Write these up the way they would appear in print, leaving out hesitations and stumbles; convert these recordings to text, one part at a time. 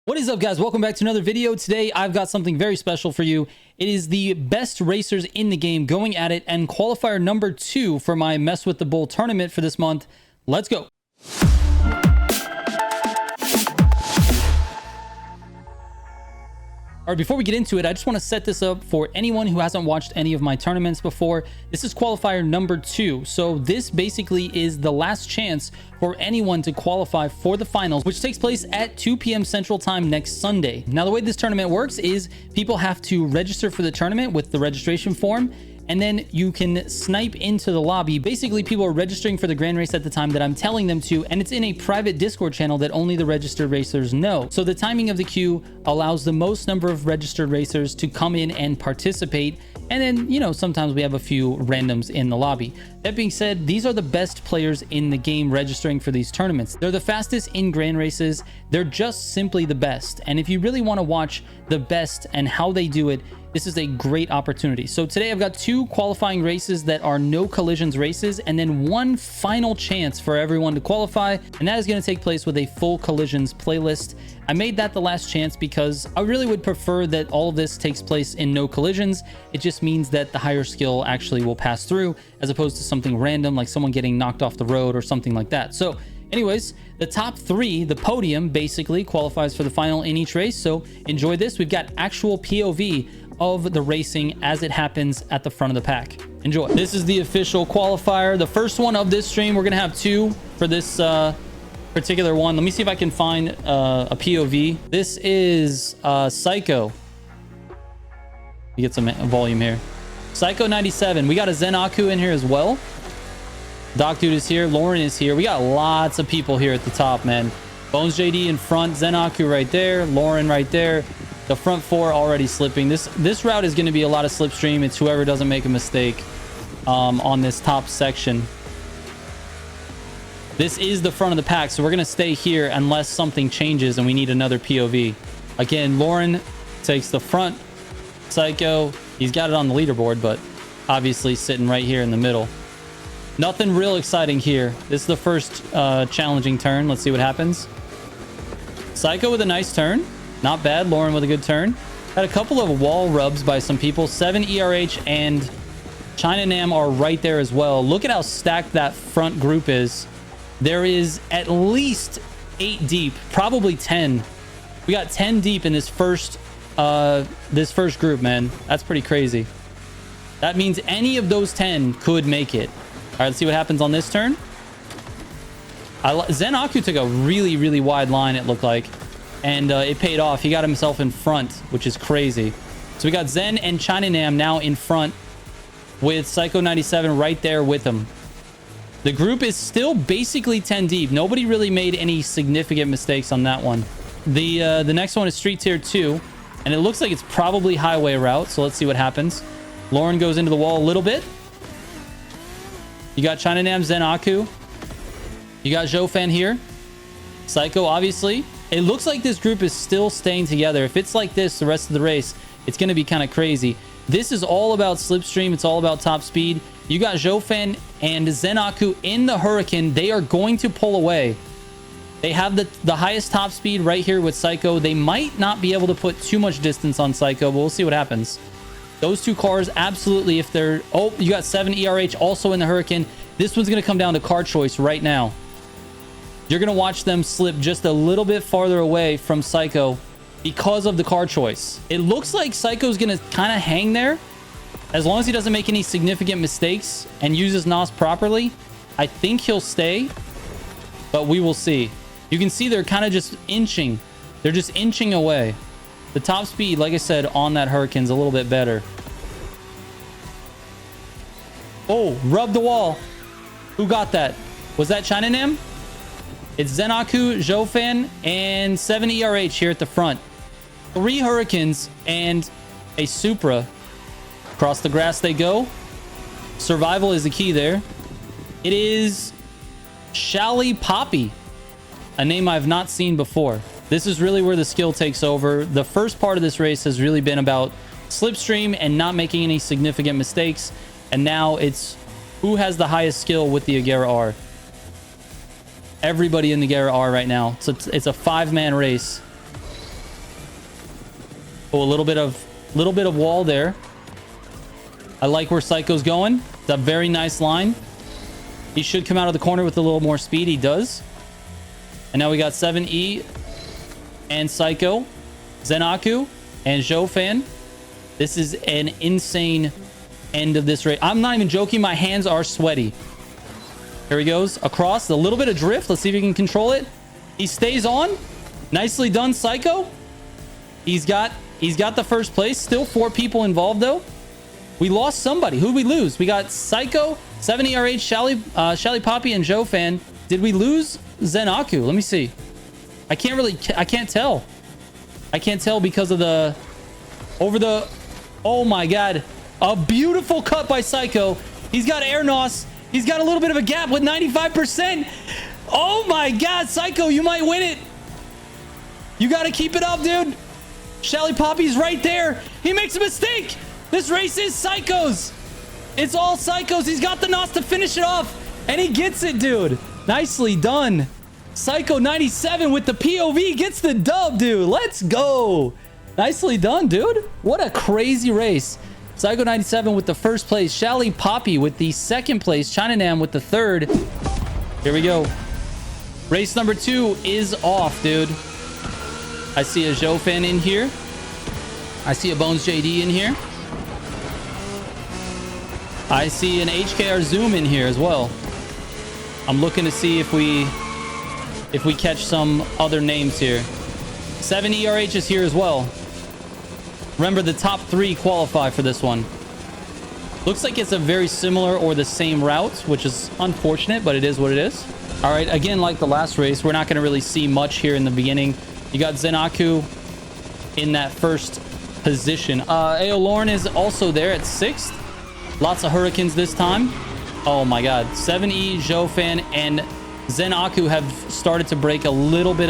What is up, guys? Welcome back to another video. Today I've got something very special for you. It is the best racers in the game going at it, and qualifier number 2 for my Mess with the Bull tournament for this month. Let's go. All right, before we get into it, I just want to set this up for anyone who hasn't watched any of my tournaments before. This is qualifier number 2. So this basically is the last chance for anyone to qualify for the finals, which takes place at 2 p.m. Central Time next Sunday. Now, the way this tournament works is people have to register for the tournament with the registration form, and then you can snipe into the lobby. Basically, people are registering for the grand race at the time that I'm telling them to, and it's in a private Discord channel that only the registered racers know. So the timing of the queue allows the most number of registered racers to come in and participate. And then, you know, sometimes we have a few randoms in the lobby. That being said, these are the best players in the game registering for these tournaments. They're the fastest in grand races. They're just simply the best. And if you really want to watch the best and how they do it, this is a great opportunity. So today I've got 2 qualifying races that are no collisions races, and then 1 final chance for everyone to qualify, and that is going to take place with a full collisions playlist. I made that the last chance because I really would prefer that all of this takes place in no collisions. It just means that the higher skill actually will pass through, as opposed to something random like someone getting knocked off the road or something like that. So anyways, the top 3, the podium, basically qualifies for the final in each race. So enjoy this. We've got actual POV of the racing as it happens at the front of the pack. Enjoy. This is the official qualifier, the first one of this stream. We're gonna have 2 for this particular one. Let me see if I can find a POV. This is Psycho. You get some volume here. Psycho 97. We got a Zen Aku in here as well. Doc Dude is here. Lauren is here. We got lots of people here at the top, man. Bones JD in front. Zen Aku right there. Lauren right there. The front 4 already slipping. This route is going to be a lot of slipstream. It's whoever doesn't make a mistake on this top section. This is the front of the pack, so we're going to stay here unless something changes and we need another POV. Again, Lauren takes the front. Psycho, he's got it on the leaderboard, but obviously sitting right here in the middle. Nothing real exciting here. This is the first challenging turn. Let's see what happens. Psycho with a nice turn. Not bad. Lauren with a good turn. Had a couple of wall rubs by some people. 7 ERH and China Nam are right there as well. Look at how stacked that front group is. There is at least 8 deep, probably 10. We got 10 deep in this first group, man. That's pretty crazy. That means any of those 10 could make it. All right, let's see what happens on this turn. Zen Aku took a really, really wide line, it looked like. And it paid off. He got himself in front, which is crazy. So we got Zen and China Nam now in front with Psycho 97 right there with him. The group is still basically 10 deep. Nobody really made any significant mistakes on that one. The next one is Street Tier 2, and it looks like it's probably highway route. So let's see what happens. Lauren goes into the wall a little bit. You got China Nam, Zen Aku. You got Zhofan here. Psycho, obviously. It looks like this group is still staying together. If it's like this the rest of the race, it's going to be kind of crazy. This is all about slipstream. It's all about top speed. You got Zhofan and Zen Aku in the Hurricane. They are going to pull away. They have the highest top speed right here with Psycho. They might not be able to put too much distance on Psycho, but we'll see what happens. Those 2 cars, absolutely, if they're... Oh, you got 7 ERH also in the Hurricane. This one's going to come down to car choice right now. You're going to watch them slip just a little bit farther away from Psycho because of the car choice. It looks like Psycho's going to kind of hang there. As long as he doesn't make any significant mistakes and uses NOS properly, I think he'll stay. But we will see. You can see they're kind of just inching. They're just inching away. The top speed, like I said, on that Hurricane's a little bit better. Oh, rub the wall. Who got that? Was that China Nam? It's Zen Aku, Zhofan, and 7 ERH here at the front. 3 Hurricanes and a Supra. Across the grass they go. Survival is the key there. It is Shally Poppy, a name I've not seen before. This is really where the skill takes over. The first part of this race has really been about slipstream and not making any significant mistakes. And now it's who has the highest skill with the Agera R. Everybody in the Agera R right now. So it's a 5-man race. Oh, a little bit of wall there. I like where Psycho's going. It's a very nice line. He should come out of the corner with a little more speed. He does. And now we got 7E and Psycho, Zenaku, and Zhofan. This is an insane end of this race. I'm not even joking. My hands are sweaty. Here he goes across. A little bit of drift. Let's see if he can control it. He stays on. Nicely done, Psycho. He's got the first place. Still 4 people involved, though. We lost somebody. Who'd we lose? We got Psycho, 7ERH, Shally Poppy, and Zhofan. Did we lose Zenaku? Let me see. I can't tell. I can't tell because of the... Oh my god. A beautiful cut by Psycho. He's got air nos. He's got a little bit of a gap with 95%. Oh my god, Psycho, you might win it. You got to keep it up, dude. Shally Poppy's right there. He makes a mistake. This race is Psycho's. It's all Psycho's. He's got the nos to finish it off. And he gets it, dude. Nicely done. Psycho 97 with the POV gets the dub, dude. Let's go. Nicely done, dude. What a crazy race. Psycho 97 with the first place. Shally Poppy with the second place. China Nam with the third. Here we go. Race number 2 is off, dude. I see a Zhofan in here. I see a Bones JD in here. I see an HKR Zoom in here as well. I'm looking to see if we catch some other names here. 7ERH is here as well. Remember, the top 3 qualify for this one. Looks like it's a very similar or the same route, which is unfortunate, but it is what it is. All right, again, like the last race, we're not going to really see much here in the beginning. You got Zenaku in that first position. AO Lauren is also there at 6th. Lots of Hurricanes this time. Oh my god. 7E, Zhofan, and Zenaku have started to break a little bit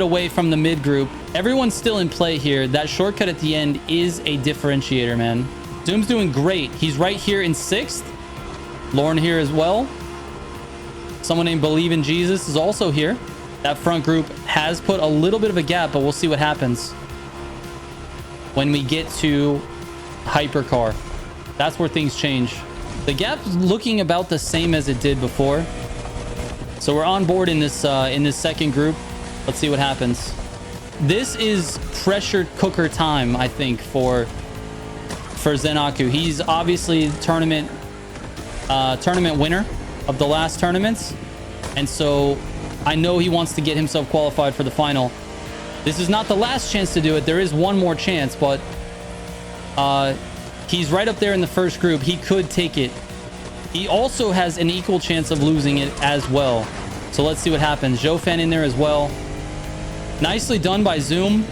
away from the mid group. Everyone's still in play here. That shortcut at the end is a differentiator, man. Zoom's doing great. He's right here in 6th. Lauren here as well. Someone named Believe in Jesus is also here. That front group has put a little bit of a gap, but we'll see what happens when we get to Hypercar. That's where things change. The gap's looking about the same as it did before. So we're on board in this second group. Let's see what happens. This is pressure cooker time, I think, for Zenaku. He's obviously tournament winner of the last tournaments, and so I know he wants to get himself qualified for the final. This is not the last chance to do it. There is one more chance, but he's right up there in the first group. He could take it. He also has an equal chance of losing it as well. So let's see what happens. Zhofan in there as well. Nicely done by Zoom.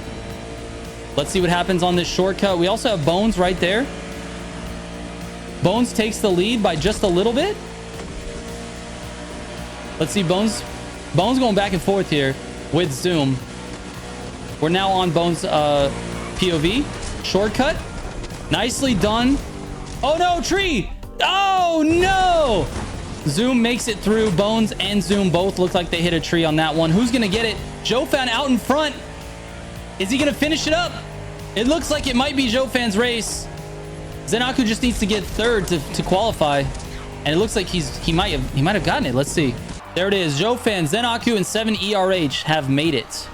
Let's see what happens on this shortcut. We also have Bones right there. Bones takes the lead by just a little bit. Let's see, Bones going back and forth here with Zoom. We're now on Bones POV. Shortcut. Nicely done. Oh no, tree. Oh no. Zoom makes it through. Bones and Zoom both look like they hit a tree on that one. Who's gonna get it? Zhofan out in front. Is he gonna finish it up? It looks like it might be Zhofan's race. Zenaku just needs to get third to qualify, and it looks like he might have gotten it. Let's see. There it is. Zhofan, Zenaku, and 7ERH have made it.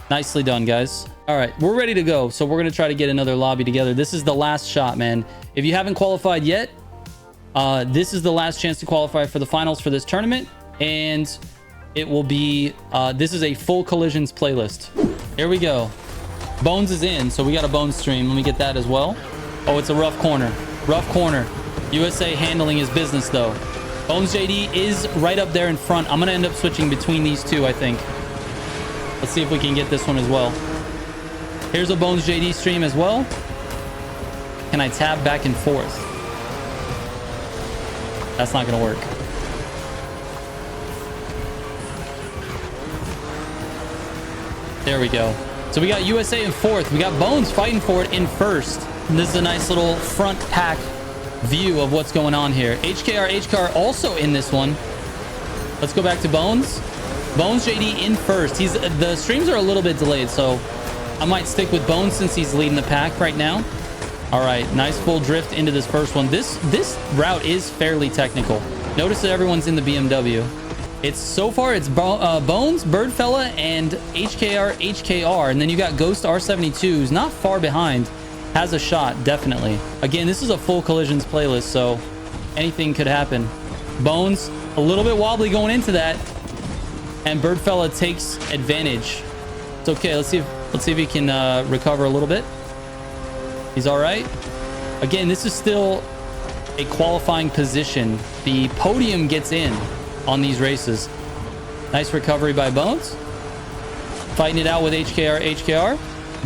Nicely done, guys. All right, we're ready to go. So we're gonna try to get another lobby together. This is the last shot, man. If you haven't qualified yet, this is the last chance to qualify for the finals for this tournament, and it will be this is a full collisions playlist. Here we go. Bones is in, so we got a Bones stream. Let me get that as well. Oh, it's a rough corner. Rough corner. USA handling his business, though. Bones JD is right up there in front. I'm gonna end up switching between these two, I think. Let's see if we can get this one as well. Here's a Bones JD stream as well. Can I tab back and forth? That's not gonna work. There we go. So we got USA in 4th. We got Bones fighting for it in 1st. And this is a nice little front pack view of what's going on here. HKR also in this one. Let's go back to Bones. Bones JD in 1st. The streams are a little bit delayed, so I might stick with Bones since he's leading the pack right now. All right, nice full drift into this first one. This route is fairly technical. Notice that everyone's in the BMW. It's so far it's Bones, Birdfella, and HKR, and then you got Ghost R72, who's not far behind, has a shot definitely. Again, this is a full collisions playlist, so anything could happen. Bones a little bit wobbly going into that, and Birdfella takes advantage. It's okay. Let's see if he can recover a little bit. He's all right. Again, this is still a qualifying position. The podium gets in on these races. Nice recovery by Bones. Fighting it out with HKR.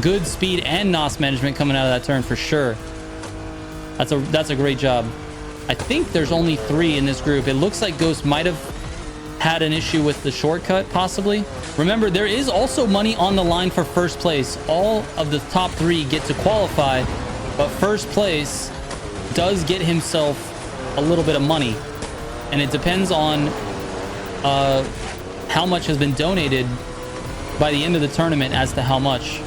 Good speed and NOS management coming out of that turn for sure. That's a great job. I think there's only 3 in this group. It looks like Ghost might have had an issue with the shortcut, possibly. Remember, there is also money on the line for first place. All of the top 3 get to qualify, but first place does get himself a little bit of money, and it depends on how much has been donated by the end of the tournament as to how much.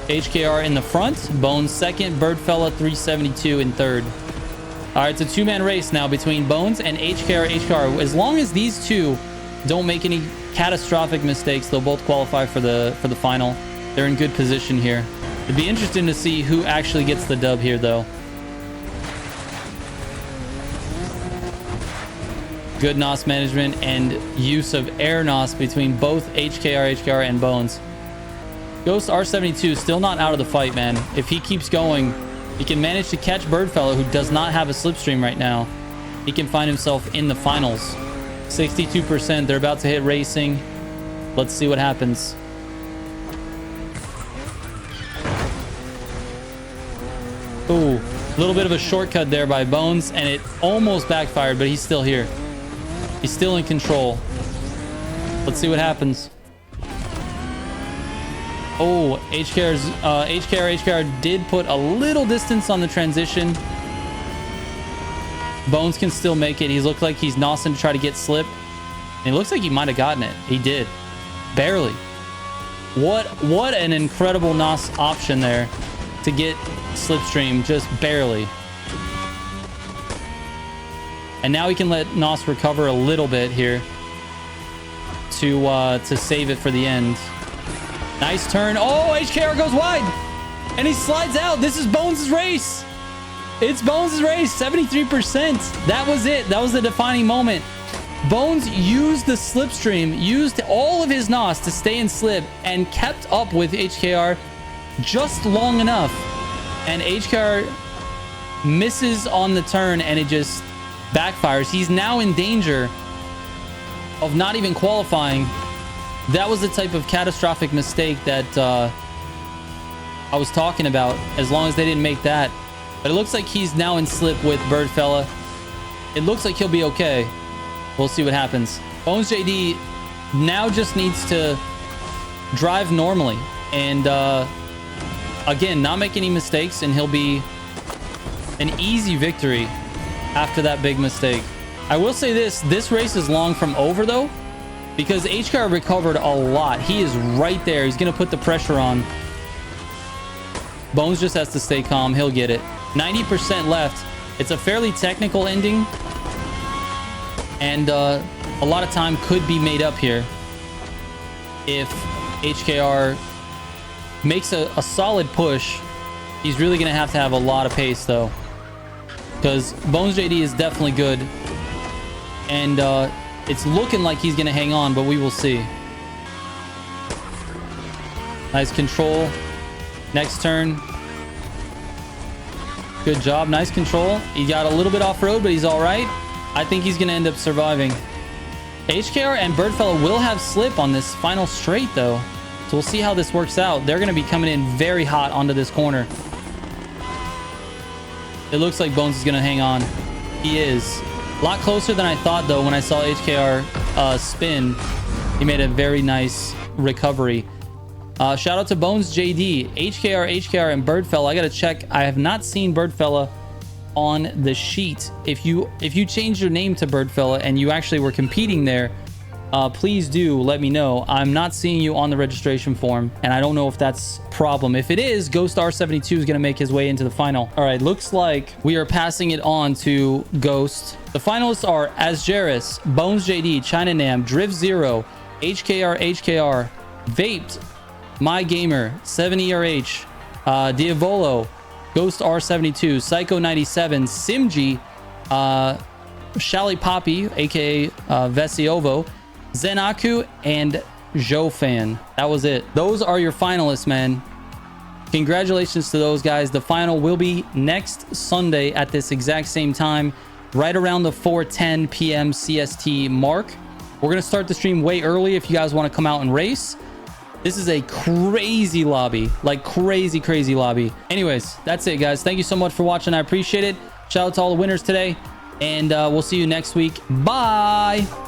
HKR in the front, Bones second, Birdfella 372 in third. All right, it's a 2-man race now between Bones and HKR. As long as these two don't make any catastrophic mistakes, they'll both qualify for the final. They're in good position here. It'd be interesting to see who actually gets the dub here, though. Good NOS management and use of air NOS between both HKR and Bones. Ghost R72 still not out of the fight, man. If he keeps going, he can manage to catch Birdfella, who does not have a slipstream right now. He can find himself in the finals. 62%. They're about to hit racing. Let's see what happens. Ooh, a little bit of a shortcut there by Bones, and it almost backfired, but he's still here. He's still in control. Let's see what happens. Oh, HKR did put a little distance on the transition. Bones can still make it. He looked like he's nosing to try to get slip. And it looks like he might have gotten it. He did. Barely. What an incredible NOS option there to get slipstream, just barely. And now he can let NOS recover a little bit here to save it for the end. Nice turn. Oh, HKR goes wide. And he slides out. This is Bones' race. It's Bones' race. 73%. That was it. That was the defining moment. Bones used the slipstream, used all of his NOS to stay in slip, and kept up with HKR just long enough. And HKR misses on the turn, and it just backfires. He's now in danger of not even qualifying. That was the type of catastrophic mistake that I was talking about, as long as they didn't make that. But it looks like he's now in slip with Birdfella. It looks like he'll be okay. We'll see what happens. Bones JD now just needs to drive normally and again, not make any mistakes, and he'll be an easy victory after that big mistake. I will say this race is long from over though, because HKR recovered a lot. He is right there. He's going to put the pressure on. Bones just has to stay calm. He'll get it. 90% left. It's a fairly technical ending, and a lot of time could be made up here if HKR makes a solid push. He's really going to have a lot of pace though, because Bones JD is definitely good, and it's looking like he's going to hang on, but we will see. Nice control. Next turn. Good job. Nice control. He got a little bit off-road, but he's all right. I think he's going to end up surviving. HKR and Birdfella will have slip on this final straight, though. So we'll see how this works out. They're going to be coming in very hot onto this corner. It looks like Bones is going to hang on. He is. A lot closer than I thought, though, when I saw HKR spin. He made a very nice recovery. Shout out to Bones JD, HKR, and Birdfella. I got to check. I have not seen Birdfella on the sheet. If you changed your name to Birdfella and you actually were competing there, please do let me know. I'm not seeing you on the registration form, and I don't know if that's a problem. If it is, Ghost R72 is going to make his way into the final. All right, looks like we are passing it on to Ghost. The finalists are Asgeris, Bones JD, China Nam, Drift Zero, HKR, Vaped, My Gamer, 7ERH, Diavolo, Ghost R72, Psycho 97, Simji, Shally Poppy, aka Vesiovo, Zenaku, and Jofan. That was it. Those are your finalists, man. Congratulations to those guys. The final will be next Sunday at this exact same time, right around the 4:10 p.m. CST mark. We're going to start the stream way early if you guys want to come out and race. This is a crazy lobby, like crazy lobby. Anyways, that's it, guys. Thank you so much for watching. I appreciate it. Shout out to all the winners today, and we'll see you next week. Bye.